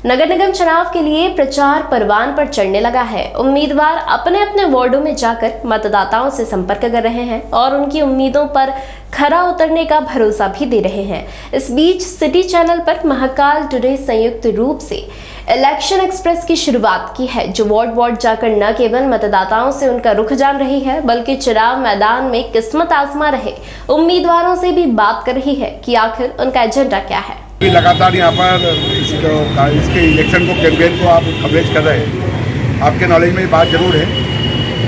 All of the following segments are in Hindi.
नगर निगम चुनाव के लिए प्रचार परवान पर चढ़ने लगा है। उम्मीदवार अपने अपने वार्डों में जाकर मतदाताओं से संपर्क कर रहे हैं और उनकी उम्मीदों पर खरा उतरने का भरोसा भी दे रहे हैं। इस बीच सिटी चैनल पर महाकाल टुडे संयुक्त रूप से इलेक्शन एक्सप्रेस की शुरुआत की है, जो वार्ड वार्ड जाकर न केवल मतदाताओं से उनका रुख जान रही है, बल्कि चुनाव मैदान में किस्मत आजमा रहे उम्मीदवारों से भी बात कर रही है कि आखिर उनका एजेंडा क्या है। लगातार यहाँ पर इसके इलेक्शन को कैंपेन को आप कवरेज कर रहे हैं। आपके नॉलेज में ये बात जरूर है,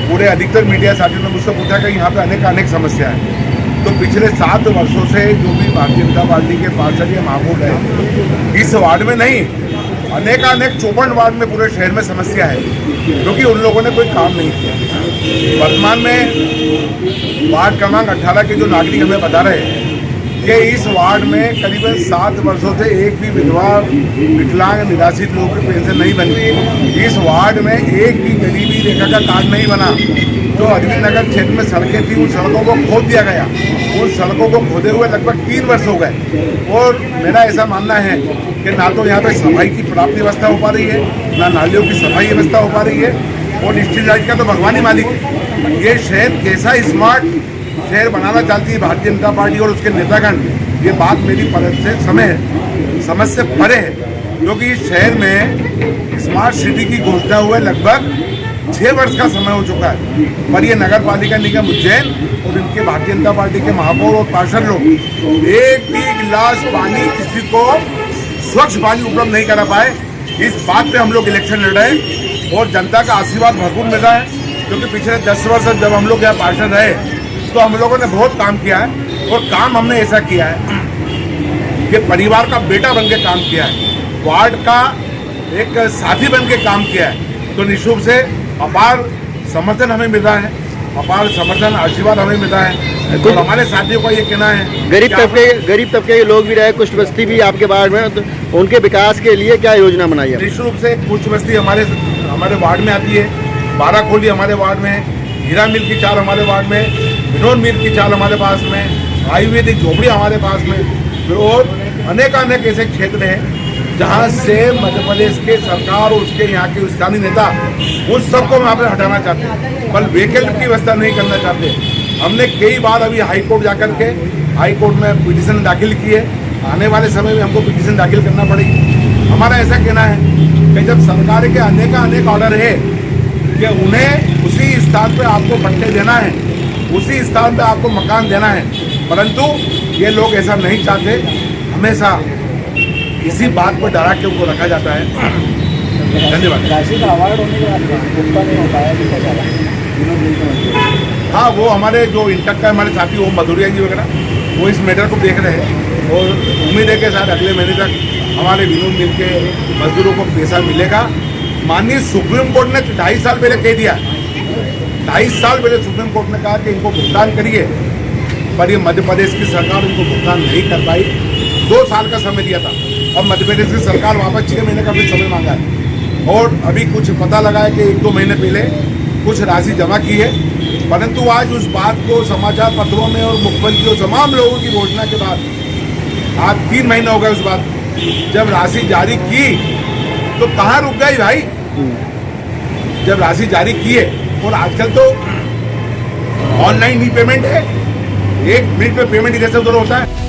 पूरे अधिकतर मीडिया साथियों ने मुझसे पूछा कि यहाँ पे अनेक समस्या है। तो पिछले 7 वर्षों से जो भी भारतीय जनता पार्टी के पार्षद या महापौर है, इस वार्ड में नहीं अनेक 54 वार्ड में पूरे शहर में समस्या है, क्योंकि उन लोगों ने कोई काम नहीं किया। वर्तमान में वार्ड क्रमांक 18 के जो नागरिक हमें बता रहे हैं कि इस वार्ड में करीबन 7 वर्षों से एक भी विधवा विकलांग निराश्रित लोगों की पेंशन नहीं बनी। इस वार्ड में एक भी गरीबी रेखा का कार्ड नहीं बना। जो अरविंद नगर क्षेत्र में सड़कें थी, उन सड़कों को खोद दिया गया। उन सड़कों को खोदे हुए लगभग 3 वर्ष हो गए और मेरा ऐसा मानना है कि ना तो यहाँ पे सफाई की पर्याप्त व्यवस्था हो पा रही है, ना नालियों की सफाई व्यवस्था हो पा रही है, और स्ट्रीट लाइट का तो भगवान ही मालिक है। ये शहर कैसा स्मार्ट शहर बनाना चाहती है भारतीय जनता पार्टी और उसके नेतागण, ये बात मेरी परत से समझ से परे है, क्योंकि इस शहर में स्मार्ट सिटी की घोषणा हुए लगभग 6 वर्ष का समय हो चुका है, पर ये नगर पालिका निगम उज्जैन और इनके भारतीय जनता पार्टी के महापौर और पार्षद लोग एक भी गिलास पानी किसी को स्वच्छ पानी उपलब्ध नहीं करा पाए। इस बात पे हम लोग इलेक्शन लड़ रहे हैं और जनता का आशीर्वाद भरपूर मिल रहा है, क्योंकि पिछले 10 वर्ष जब हम लोग यहाँ पार्षद रहे तो हम लोगों ने बहुत काम किया है, और काम हमने ऐसा किया है कि परिवार का बेटा बन के काम किया है, वार्ड का एक साथी बन के काम किया है। तो निःशुल्क से अपार समर्थन हमें मिल रहा है, अपार समर्थन आशीर्वाद हमें मिल रहा है। तो हमारे साथियों का ये कहना है, गरीब तबके के लोग भी रहे, कुछ बस्ती भी आपके वार्ड में, तो उनके विकास के लिए क्या योजना बनाई है? निःशुल्क से कुछ बस्ती हमारे वार्ड में आती है, 12 खोली हमारे वार्ड में, हीरा मिल की चाल हमारे वार्ड में, विनोद मिल की चाल हमारे पास में, आयुर्वेदिक झोपड़ी हमारे पास में, और अनेक ऐसे क्षेत्र हैं जहां से मध्य प्रदेश के सरकार और उसके यहाँ के स्थानीय नेता उन सबको वहाँ पर हटाना चाहते हैं, पर वैकल्पिक की व्यवस्था नहीं करना चाहते। हमने कई बार अभी हाई कोर्ट जाकर के हाई कोर्ट में पिटीशन दाखिल की है, आने वाले समय में हमको पिटीशन दाखिल करना पड़ेगी। हमारा ऐसा कहना है कि जब सरकार के अनेक ऑर्डर है कि उन्हें उसी स्थान पर आपको पट्टे देना है, उसी स्थान पर आपको मकान देना है, परंतु ये लोग ऐसा नहीं चाहते। हमेशा इसी बात पर डरा के उनको रखा जाता है। धन्यवाद। हाँ, वो हमारे जो इंटक का हमारे साथी ओम भदौरिया जी वगैरह, वो इस मैटर को देख रहे हैं और उम्मीद है कि शायद अगले महीने तक हमारे विनोद मिल के मजदूरों को पैसा मिलेगा। माननीय सुप्रीम कोर्ट ने 2.5 साल पहले कह दिया, 2.5 साल पहले सुप्रीम कोर्ट ने कहा कि इनको भुगतान करिए, पर ये मध्य प्रदेश की सरकार उनको भुगतान नहीं कर पाई। 2 साल का समय दिया था, अब मध्य प्रदेश की सरकार वापस 6 महीने का भी समय मांगा है, और अभी कुछ पता लगा है कि 1-2 महीने पहले कुछ राशि जमा की है, परंतु आज उस बात को समाचार पत्रों में और मुख्यमंत्री और तमाम लोगों की घोषणा के बाद आज 3 महीने हो गए उस बात जब राशि जारी की, तो कहाँ रुक गई भाई? जब राशि जारी की है, और आजकल तो ऑनलाइन ही पेमेंट है, 1 मिनट में पेमेंट इधर से उधर होता है।